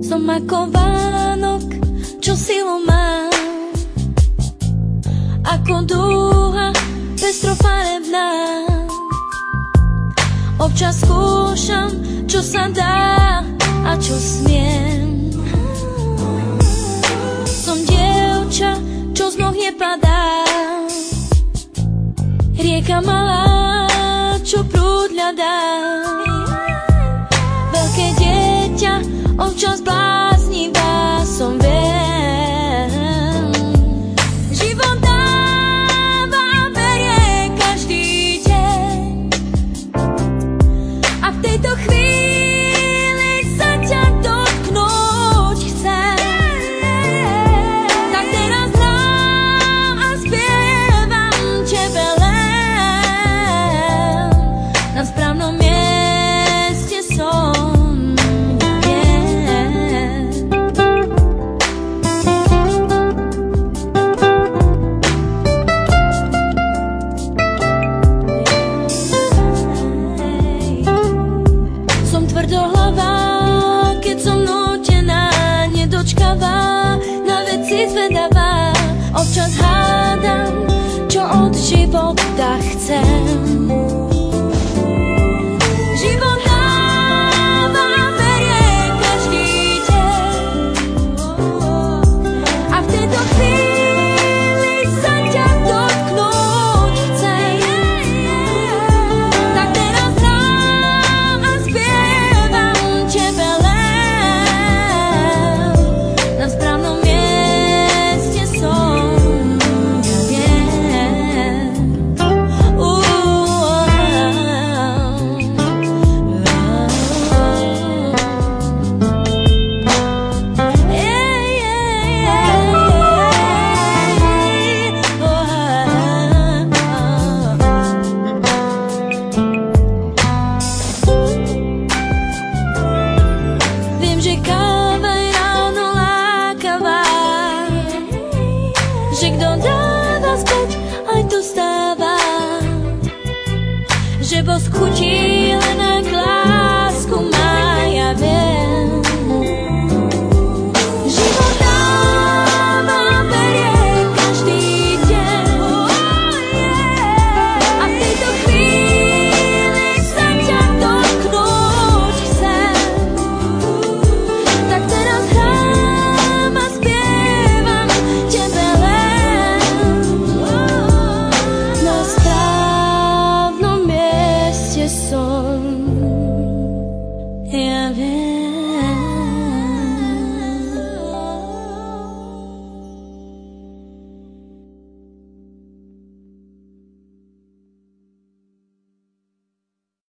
Som ako Vánok, čo silu má, ako dúha pestrofarebná. Občas skúšam, čo sa dá a čo smiem. Som dievča, čo z noh nepadá, rieka malá, čo prúd ľadá. Veľké dieťa, občas bláznivá som, viem. Život dáva a berie každý deň, a v tejto chvíli sa ťa dotknúť chcem. Tak teraz hrám a spievam tebe len, na správnom mieste som. Tvrdohlavá, keď som nútená, nedočkavá, na veci zvedavá. Občas hádam, čo od života chcem. Život dáva a berie každý deň, a v tejto chvíli sa ťa dotknúť chcem. Tak teraz hrám a spievam tebe len, na správnom mieste som, ja viem. Viem, že káva je ráno lákavá, že kto dáva späť, aj to stáva, že bosk chutí len ak lásku má, ja viem. Život dáva a berie každý deň, a v tejto chvíli sa ťa dotknúť chcem. Tak teraz hrám a spievam tebe len, na správnom mieste som, ja viem.